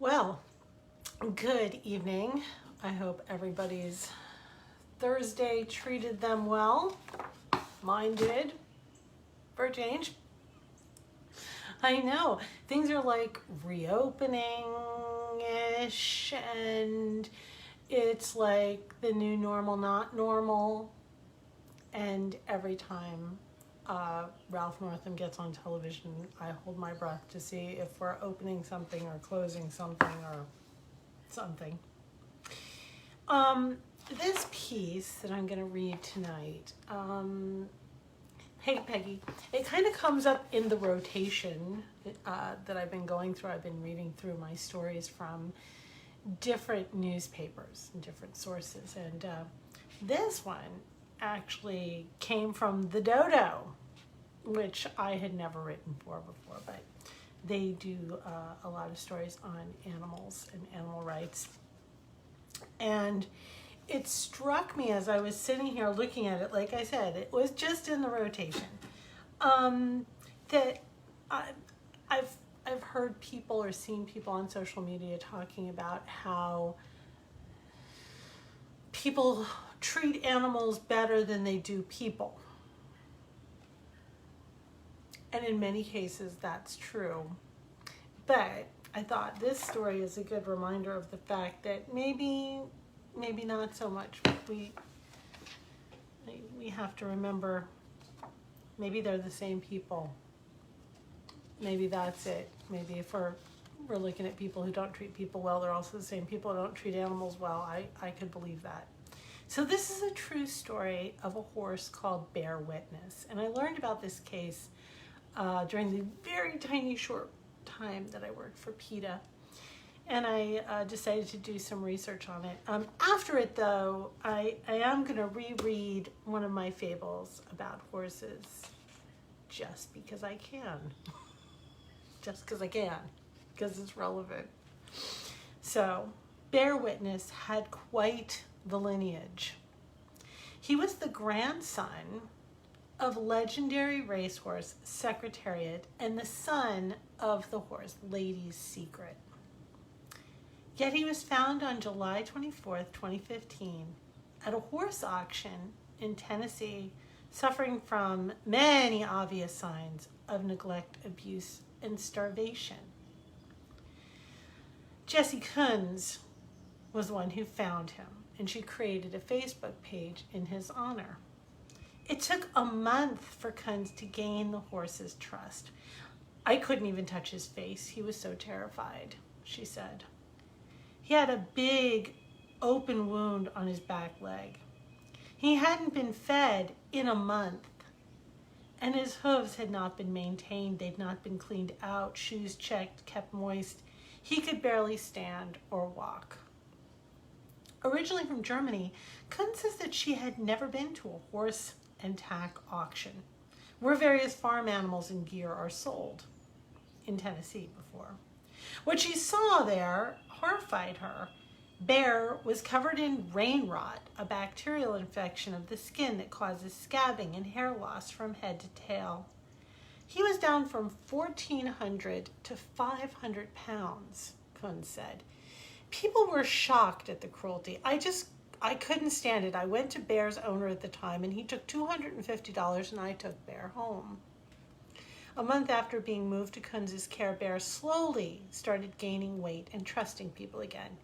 Well, good evening. I hope everybody's Thursday treated them well. Mine did, for a change. I know, things are like reopening-ish, and it's like the new normal, not normal. And every time Ralph Northam gets on television, I hold my breath to see if we're opening something or closing something or something. This piece that I'm going to read tonight, hey Peggy, it kind of comes up in the rotation that I've been going through. I've been reading through my stories from different newspapers and different sources, and this one actually came from the Dodo, which I had never written for before, but they do a lot of stories on animals and animal rights. And it struck me as I was sitting here looking at it, like I said, it was just in the rotation, that I've heard people or seen people on social media talking about how people treat animals better than they do people. And in many cases, that's true. But I thought this story is a good reminder of the fact that maybe not so much. We have to remember, maybe they're the same people. Maybe that's it. Maybe if we're looking at people who don't treat people well, they're also the same people who don't treat animals well. I could believe that. So this is a true story of a horse called Bear Witness. And I learned about this case during the very tiny short time that I worked for PETA. And I decided to do some research on it. After it, though, I am going to reread one of my fables about horses just because I can. Just because I can, because it's relevant. So, Bear Witness had quite the lineage. He was the grandson of legendary racehorse Secretariat and the son of the horse Lady's Secret. Yet he was found on July 24th, 2015 at a horse auction in Tennessee, suffering from many obvious signs of neglect, abuse, and starvation. Jessie Kunz was the one who found him, and she created a Facebook page in his honor. It took a month for Kunz to gain the horse's trust. I couldn't even touch his face. He was so terrified, she said. He had a big open wound on his back leg. He hadn't been fed in a month, and his hooves had not been maintained. They'd not been cleaned out, shoes checked, kept moist. He could barely stand or walk. Originally from Germany, Kunz says that she had never been to a horse and tack auction, where various farm animals and gear are sold in Tennessee before. What she saw there horrified her. Bear was covered in rain rot, a bacterial infection of the skin that causes scabbing and hair loss from head to tail. He was down from 1,400 to 500 pounds, Kunz said. People were shocked at the cruelty. I couldn't stand it. I went to Bear's owner at the time, and he took $250, and I took Bear home. A month after being moved to Kunz's care, Bear slowly started gaining weight and trusting people again.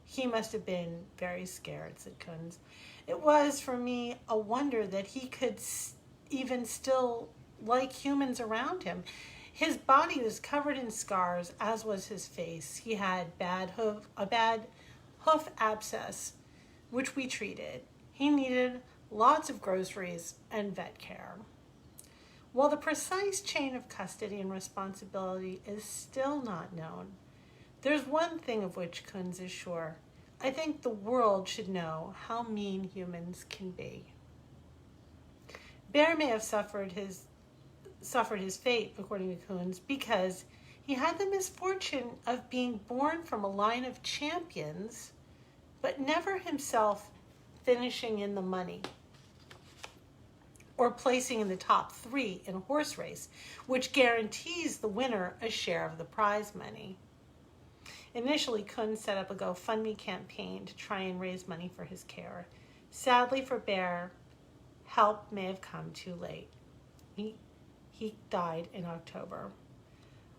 He must have been very scared, said Kunz. It was, for me, a wonder that he could even still like humans around him. His body was covered in scars, as was his face. He had a bad hoof abscess, which we treated. He needed lots of groceries and vet care. While the precise chain of custody and responsibility is still not known, there's one thing of which Kunz is sure. I think the world should know how mean humans can be. Bear may have suffered his fate, according to Kunz, because he had the misfortune of being born from a line of champions, but never himself finishing in the money or placing in the top 3 in a horse race, which guarantees the winner a share of the prize money. Initially, Kun set up a GoFundMe campaign to try and raise money for his care. Sadly for Bear, help may have come too late. He died in October.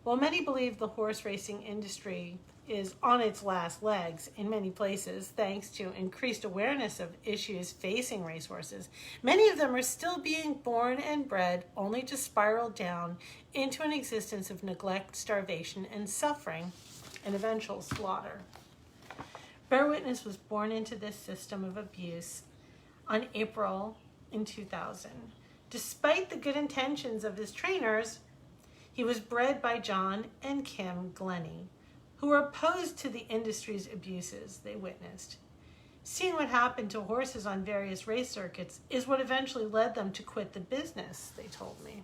While many believe the horse racing industry is on its last legs in many places, thanks to increased awareness of issues facing racehorses, many of them are still being born and bred only to spiral down into an existence of neglect, starvation, and suffering, and eventual slaughter. Bear Witness was born into this system of abuse on April in 2000. Despite the good intentions of his trainers, he was bred by John and Kim Glennie, who were opposed to the industry's abuses they witnessed. Seeing what happened to horses on various race circuits is what eventually led them to quit the business, they told me.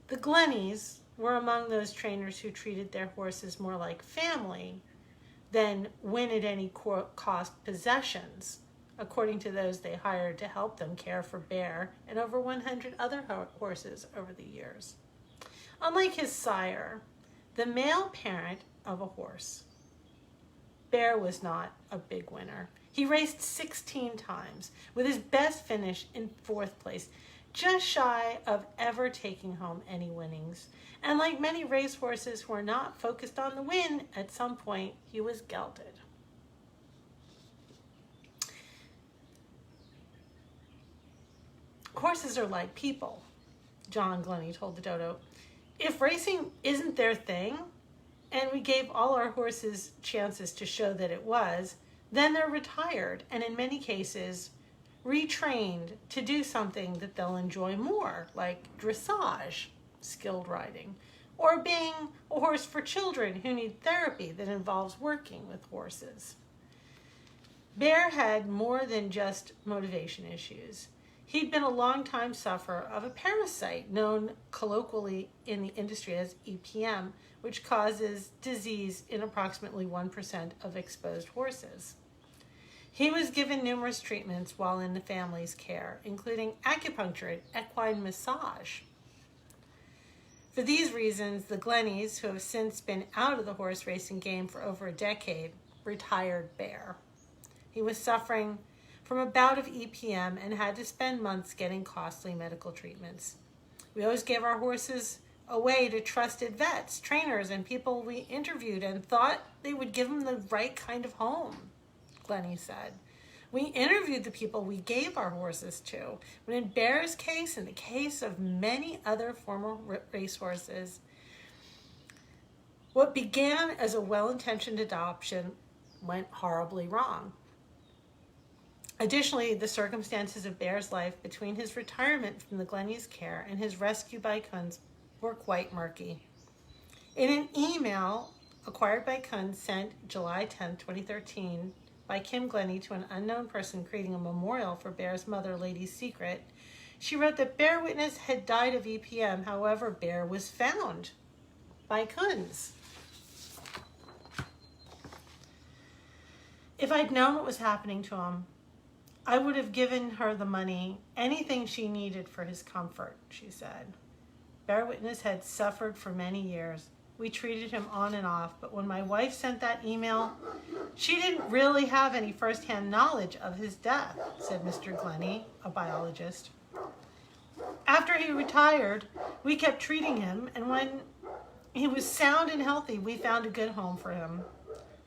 The Glennies were among those trainers who treated their horses more like family than win-at-any-cost possessions, according to those they hired to help them care for Bear and over 100 other horses over the years. Unlike his sire, the male parent of a horse, Bear was not a big winner. He raced 16 times, with his best finish in 4th place, just shy of ever taking home any winnings. And like many racehorses who are not focused on the win, at some point he was gelded. Horses are like people, John Glennie told the dodo. If racing isn't their thing, and we gave all our horses chances to show that it was, then they're retired and in many cases retrained to do something that they'll enjoy more, like dressage, skilled riding, or being a horse for children who need therapy that involves working with horses. Bear had more than just motivation issues. He'd been a long-time sufferer of a parasite known colloquially in the industry as EPM, which causes disease in approximately 1% of exposed horses. He was given numerous treatments while in the family's care, including acupuncture and equine massage. For these reasons, the Glennies, who have since been out of the horse racing game for over a decade, retired Bear. He was suffering from a bout of EPM and had to spend months getting costly medical treatments. We always gave our horses away to trusted vets, trainers, and people we interviewed and thought they would give them the right kind of home, Glennie said. We interviewed the people we gave our horses to, but in Bear's case, and the case of many other former racehorses, what began as a well-intentioned adoption went horribly wrong. Additionally, the circumstances of Bear's life between his retirement from the Glennie's care and his rescue by Kunz were quite murky. In an email acquired by Kunz sent July 10, 2013, by Kim Glennie to an unknown person creating a memorial for Bear's mother, Lady Secret, she wrote that Bear Witness had died of EPM, however, Bear was found by Kunz. If I'd known what was happening to him, I would have given her the money, anything she needed for his comfort, she said. Bear Witness had suffered for many years. We treated him on and off, but when my wife sent that email, she didn't really have any firsthand knowledge of his death, said Mr. Glennie, a biologist. After he retired, we kept treating him, and when he was sound and healthy, we found a good home for him.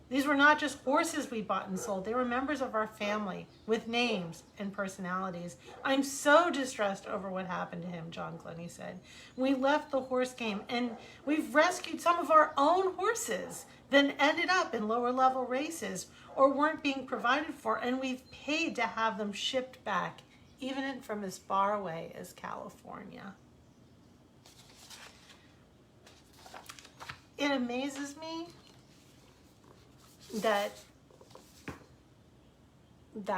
These were not just horses we bought and sold. They were members of our family with names and personalities. I'm so distressed over what happened to him, John Glennie said. We left the horse game and we've rescued some of our own horses that ended up in lower level races or weren't being provided for, and we've paid to have them shipped back, even from as far away as California. It amazes me that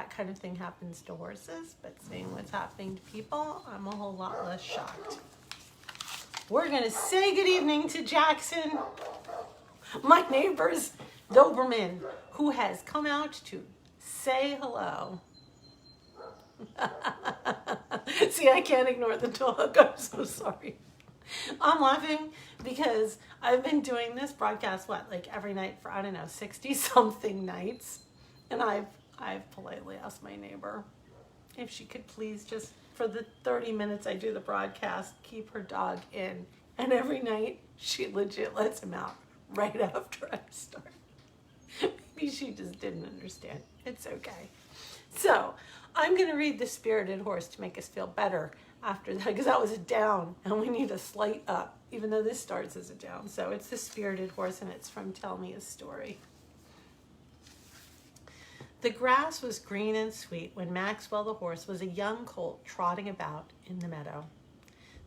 kind of thing happens to horses, but seeing what's happening to people, I'm a whole lot less shocked. We're gonna say good evening to Jackson, my neighbor's Doberman, who has come out to say hello. See, I can't ignore the dog, I'm so sorry. I'm laughing because I've been doing this broadcast, like every night for, 60 something nights. And I've politely asked my neighbor if she could please just, for the 30 minutes I do the broadcast, keep her dog in. And every night she legit lets him out right after I start. Maybe she just didn't understand. It's okay. So I'm going to read The Spirited Horse to make us feel better after that, because that was a down and we need a slight up, even though this starts as a down. So it's The Spirited Horse and it's from Tell Me a Story. The grass was green and sweet when Maxwell the horse was a young colt trotting about in the meadow.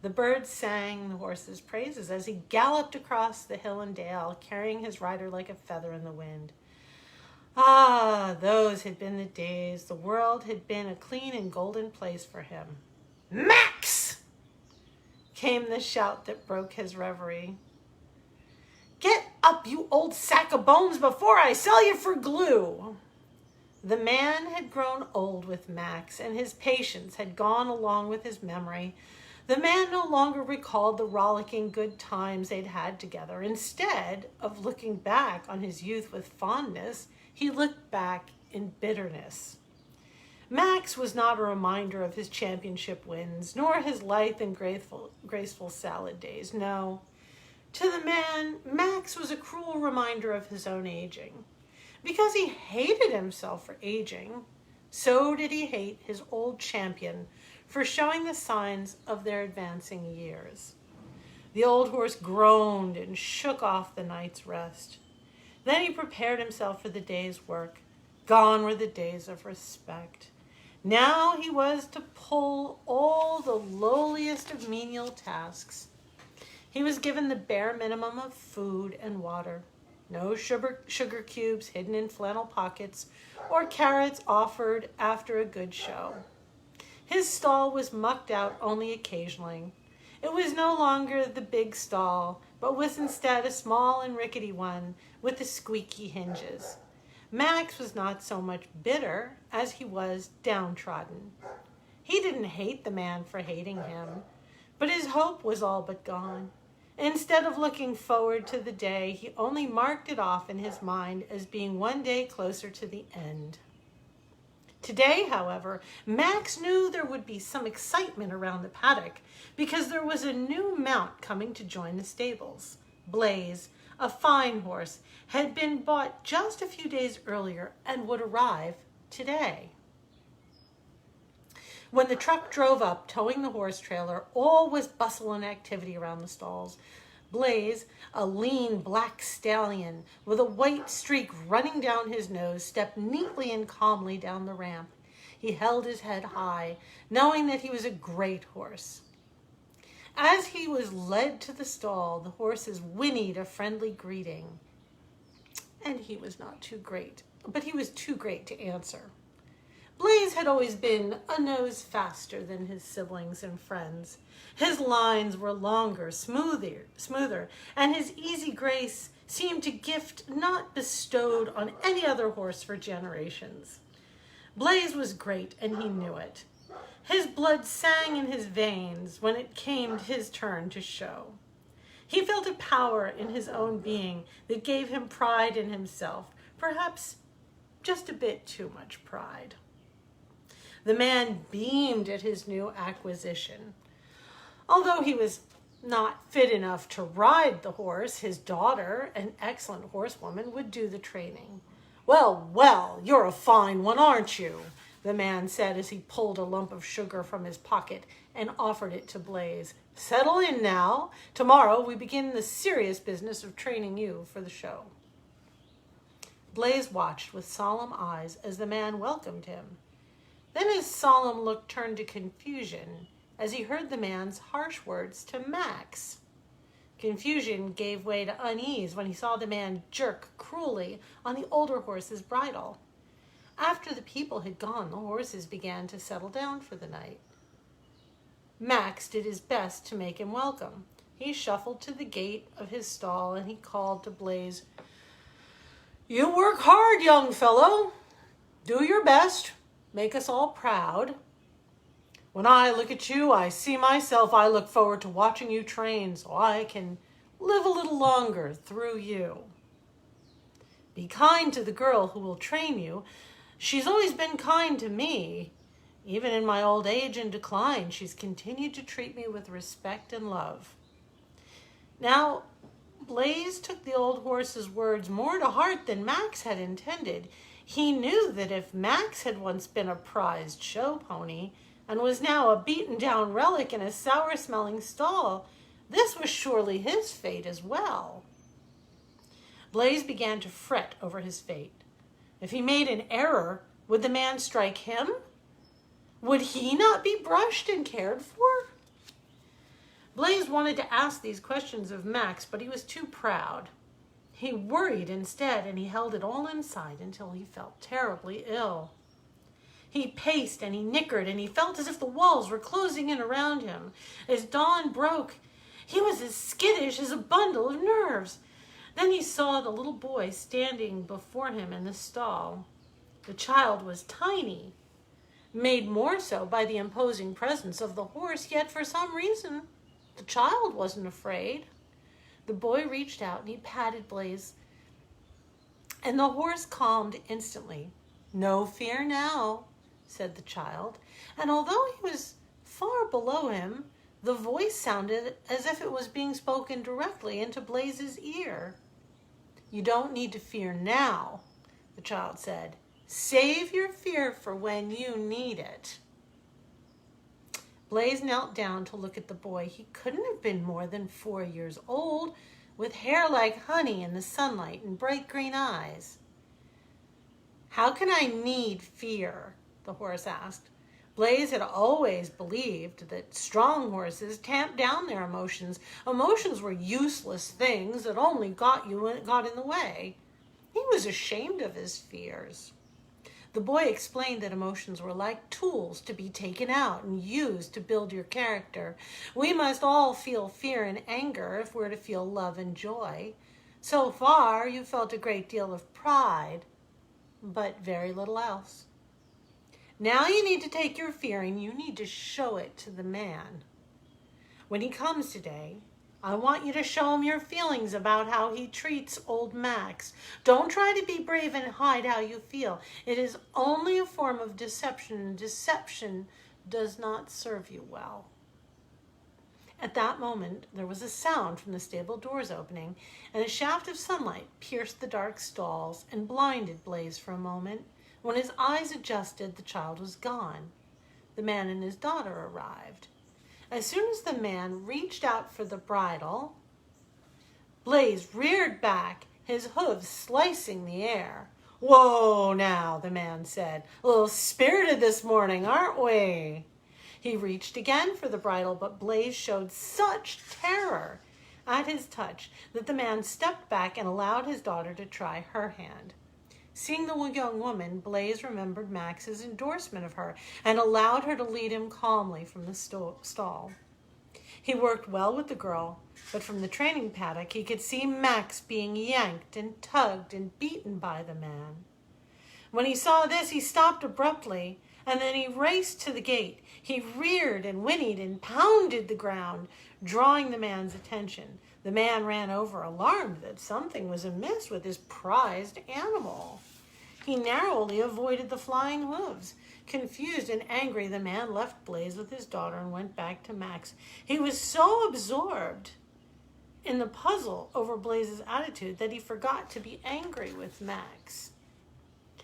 The birds sang the horse's praises as he galloped across the hill and dale, carrying his rider like a feather in the wind. Ah, those had been the days. The world had been a clean and golden place for him. Max! Came the shout that broke his reverie. Get up, you old sack of bones, before I sell you for glue. The man had grown old with Max, and his patience had gone along with his memory. The man no longer recalled the rollicking good times they'd had together. Instead of looking back on his youth with fondness, he looked back in bitterness. Max was not a reminder of his championship wins, nor his lithe and graceful salad days. No. To the man, Max was a cruel reminder of his own aging. Because he hated himself for aging, so did he hate his old champion for showing the signs of their advancing years. The old horse groaned and shook off the night's rest. Then he prepared himself for the day's work. Gone were the days of respect. Now he was to pull all the lowliest of menial tasks. He was given the bare minimum of food and water. No sugar cubes hidden in flannel pockets or carrots offered after a good show. His stall was mucked out only occasionally. It was no longer the big stall, but was instead a small and rickety one with the squeaky hinges. Max was not so much bitter as he was downtrodden. He didn't hate the man for hating him, but his hope was all but gone. Instead of looking forward to the day, he only marked it off in his mind as being one day closer to the end. Today, however, Max knew there would be some excitement around the paddock because there was a new mount coming to join the stables. Blaze, a fine horse, had been bought just a few days earlier and would arrive today. When the truck drove up, towing the horse trailer, all was bustle and activity around the stalls. Blaze, a lean black stallion with a white streak running down his nose, stepped neatly and calmly down the ramp. He held his head high, knowing that he was a great horse. As he was led to the stall, the horses whinnied a friendly greeting. And he was not too great, but he was too great to answer. Blaze had always been a nose faster than his siblings and friends. His lines were longer, smoother, and his easy grace seemed a gift not bestowed on any other horse for generations. Blaze was great, and he knew it. His blood sang in his veins when it came his turn to show. He felt a power in his own being that gave him pride in himself, perhaps just a bit too much pride. The man beamed at his new acquisition. Although he was not fit enough to ride the horse, his daughter, an excellent horsewoman, would do the training. Well, well, you're a fine one, aren't you? The man said as he pulled a lump of sugar from his pocket and offered it to Blaze. Settle in now. Tomorrow we begin the serious business of training you for the show. Blaze watched with solemn eyes as the man welcomed him. Then his solemn look turned to confusion as he heard the man's harsh words to Max. Confusion gave way to unease when he saw the man jerk cruelly on the older horse's bridle. After the people had gone, the horses began to settle down for the night. Max did his best to make him welcome. He shuffled to the gate of his stall and he called to Blaze, "You work hard, young fellow. Do your best. Make us all proud." When I look at you, I see myself. I look forward to watching you train so I can live a little longer through you. Be kind to the girl who will train you. She's always been kind to me. Even in my old age and decline, she's continued to treat me with respect and love. Now, Blaze took the old horse's words more to heart than Max had intended. He knew that if Max had once been a prized show pony and was now a beaten-down relic in a sour-smelling stall, this was surely his fate as well. Blaze began to fret over his fate. If he made an error, would the man strike him? Would he not be brushed and cared for? Blaze wanted to ask these questions of Max, but he was too proud. He worried instead, and he held it all inside until he felt terribly ill. He paced and he nickered, and he felt as if the walls were closing in around him. As dawn broke, he was as skittish as a bundle of nerves. Then he saw the little boy standing before him in the stall. The child was tiny, made more so by the imposing presence of the horse, yet for some reason, the child wasn't afraid. The boy reached out and he patted Blaze, and the horse calmed instantly. "No fear now," said the child, and although he was far below him, the voice sounded as if it was being spoken directly into Blaze's ear. "You don't need to fear now," the child said. "Save your fear for when you need it." Blaze knelt down to look at the boy. He couldn't have been more than 4 years old, with hair like honey in the sunlight and bright green eyes. "How can I need fear?" the horse asked. Blaze had always believed that strong horses tamped down their emotions. Emotions were useless things that only got in the way. He was ashamed of his fears. The boy explained that emotions were like tools to be taken out and used to build your character. We must all feel fear and anger if we're to feel love and joy. So far, you felt a great deal of pride, but very little else. Now you need to take your fear and you need to show it to the man. When he comes today, I want you to show him your feelings about how he treats old Max. Don't try to be brave and hide how you feel. It is only a form of deception, and deception does not serve you well. At that moment, there was a sound from the stable doors opening, and a shaft of sunlight pierced the dark stalls and blinded Blaze for a moment. When his eyes adjusted, the child was gone. The man and his daughter arrived. As soon as the man reached out for the bridle, Blaze reared back, his hooves slicing the air. "Whoa now," the man said. "A little spirited this morning, aren't we?" He reached again for the bridle, but Blaze showed such terror at his touch that the man stepped back and allowed his daughter to try her hand. Seeing the young woman, Blaze remembered Max's endorsement of her and allowed her to lead him calmly from the stall. He worked well with the girl, but from the training paddock he could see Max being yanked and tugged and beaten by the man. When he saw this, he stopped abruptly, and then he raced to the gate. He reared and whinnied and pounded the ground, drawing the man's attention. The man ran over, alarmed that something was amiss with his prized animal. He narrowly avoided the flying hooves. Confused and angry, the man left Blaze with his daughter and went back to Max. He was so absorbed in the puzzle over Blaze's attitude that he forgot to be angry with Max.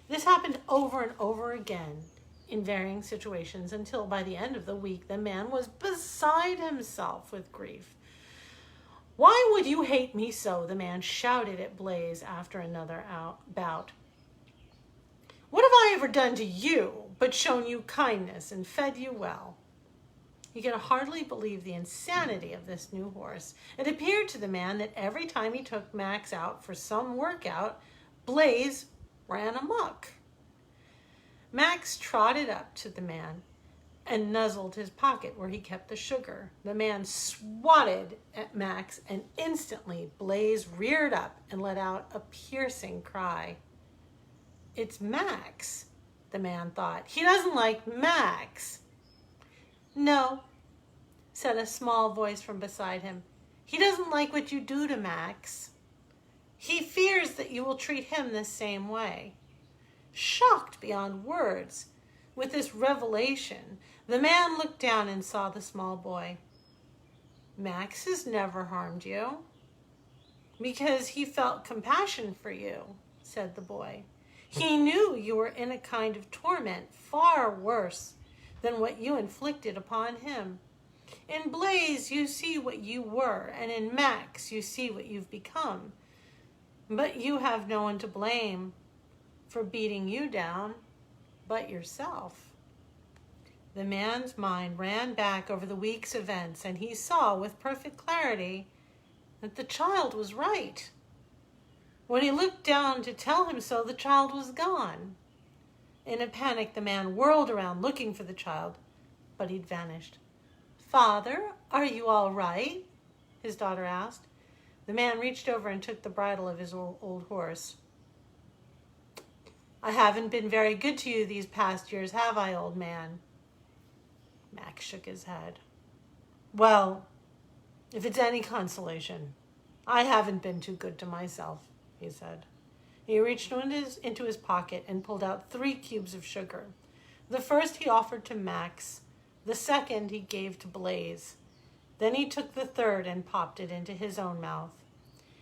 This happened over and over again in varying situations until by the end of the week, the man was beside himself with grief. "Why would you hate me so?" the man shouted at Blaze after another bout. "What have I ever done to you but shown you kindness and fed you well?" He could hardly believe the insanity of this new horse. It appeared to the man that every time he took Max out for some workout, Blaze ran amok. Max trotted up to the man and nuzzled his pocket where he kept the sugar. The man swatted at Max, and instantly Blaze reared up and let out a piercing cry. "It's Max," the man thought. "He doesn't like Max." "No," said a small voice from beside him. "He doesn't like what you do to Max. He fears that you will treat him the same way." Shocked beyond words with this revelation, the man looked down and saw the small boy. "Max has never harmed you." "Because he felt compassion for you," said the boy. "He knew you were in a kind of torment far worse than what you inflicted upon him. In Blaze you see what you were, and in Max you see what you've become. But you have no one to blame for beating you down but yourself." The man's mind ran back over the week's events, and he saw with perfect clarity that the child was right. When he looked down to tell him so, the child was gone. In a panic, the man whirled around looking for the child, but he'd vanished. "Father, are you all right?" his daughter asked. The man reached over and took the bridle of his old horse. "I haven't been very good to you these past years, have I, old man?" Max shook his head. "Well, if it's any consolation, I haven't been too good to myself," he said. He reached into his pocket and pulled out 3 cubes of sugar. The first he offered to Max. The second he gave to Blaze. Then he took the third and popped it into his own mouth.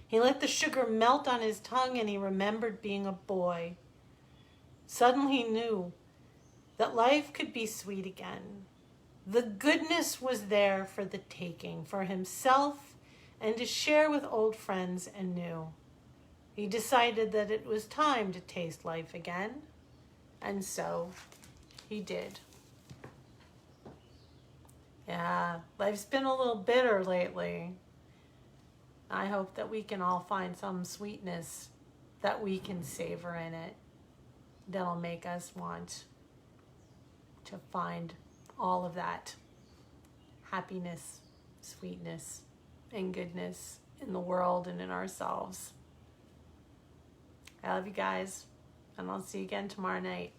He let the sugar melt on his tongue, and he remembered being a boy. Suddenly he knew that life could be sweet again. The goodness was there for the taking, for himself and to share with old friends and new. He decided that it was time to taste life again, and so he did. Yeah, life's been a little bitter lately. I hope that we can all find some sweetness that we can savor in it that'll make us want to find all of that happiness, sweetness, and goodness in the world and in ourselves. I love you guys, and I'll see you again tomorrow night.